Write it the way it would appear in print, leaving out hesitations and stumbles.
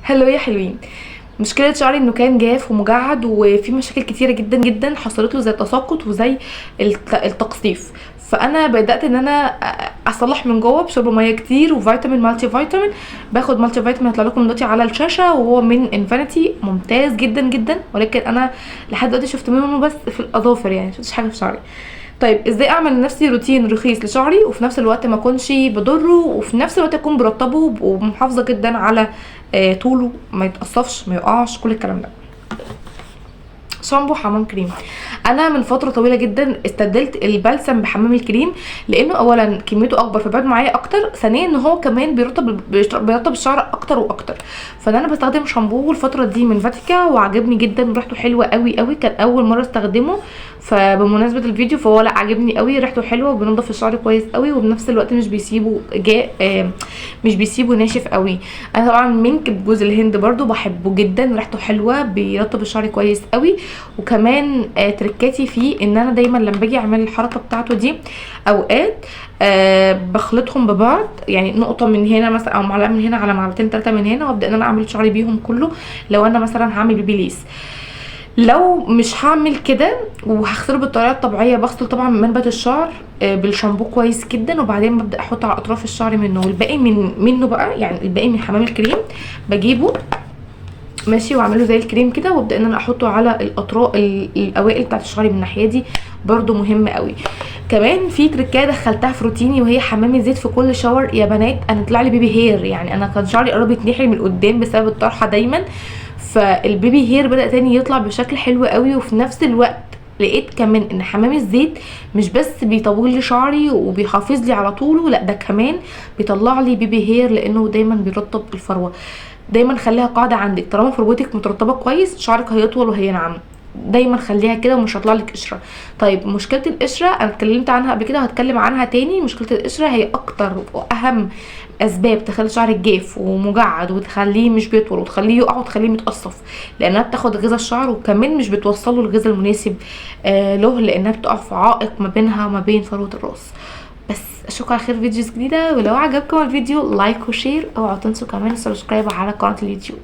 هلو يا حلوين. مشكله شعري انه كان جاف ومجعد وفي مشاكل كتيره جدا جدا حصلت له، زي التساقط وزي التقصيف. فانا بدات ان انا اصلح من جوه بشرب ميه كتير وفيتامين مالتي فيتامين. باخد مالتي فيتامين هطلع لكم دلوقتي على الشاشه، وهو من انفينيتي، ممتاز جدا جدا، ولكن انا لحد دلوقتي شفت منه بس في الاظافر، يعني مشفتش حاجه في شعري. طيب ازاي اعمل لنفسي روتين رخيص لشعري وفي نفس الوقت ما اكونش بضره وفي نفس الوقت اكون برطبه ومحافظه جدا على طوله، ما يتقصفش ما يقعش، كل الكلام ده. شامبو حمام كريم. انا من فتره طويله جدا استبدلت البلسم بحمام الكريم، لانه اولا كميته اكبر فبعد معايا اكتر، ثانيا ان هو كمان بيرطب الشعر اكتر واكتر. فانا بستخدم شامبو الفتره دي من فاتيكا وعجبني جدا، ريحته حلوه قوي قوي، كان اول مره استخدمه. فبمناسبه الفيديو فهو لا عجبني قوي، ريحته حلوه وبينضف الشعر كويس قوي، وبنفس الوقت مش بيسيبه مش بيسيبه ناشف قوي. انا طبعا منك بجوز الهند برضو بحبه جدا، ريحته حلوه بيرطب الشعر كويس قوي. وكمان تركاتي فيه ان انا دايما لما باجي اعمل الحركه بتاعته دي اوقات بخلطهم ببعض، يعني نقطه من هنا مثلا او معلقه من هنا على معلقتين 3 من هنا، وابدا ان انا اعمل شعري بيهم كله. لو انا مثلا هعمل بيبي، لو مش هعمل كده وهغسله بالطريقه الطبيعيه، بغسل طبعا منبت الشعر بالشامبو كويس جدا، وبعدين ببدا احط على اطراف الشعر منه، والباقي منه بقى، يعني الباقي من حمام الكريم بجيبه ماشي واعمله زي الكريم كده، وابدا ان انا احطه على الاطراف الاوائل بتاعت الشعر من الناحيه دي، برده مهم قوي. كمان في تركايه دخلتها في روتيني، وهي حمام الزيت في كل شاور. يا بنات انا طلع لي بيبي هير، يعني انا كان شعري قرب يتنحل من قدام بسبب الطرحه دايما، فالبيبي هير بدأ تاني يطلع بشكل حلو قوي. وفي نفس الوقت لقيت كمان ان حمام الزيت مش بس بيطول لي شعري وبيحافظ لي على طوله، لا ده كمان بيطلع لي بيبي هير، لانه دايما بيرطب الفروه. دايما خليها قاعده عندك، طالما فروتك مترطبه كويس شعرك هيطول وهينعم، دايما خليها كده ومش هيطلع لك قشره. طيب مشكله القشره انا اتكلمت عنها قبل كده وهتكلم عنها تاني. مشكله القشره هي اكتر واهم اسباب تخلي شعرك جاف ومجعد وتخليه مش بيطول وتخليه يقع وتخليه متقصف، لانها بتاخد غذاء الشعر وكمان مش بتوصله الغذاء المناسب له، لانها بتقع في عائق ما بينها وما بين فروه الراس. بس اشوفكم على خير فيديوز جديده، ولو عجبكم الفيديو لايك وشير، اوعوا تنسوا كمان السبسكرايب على قناه اليوتيوب.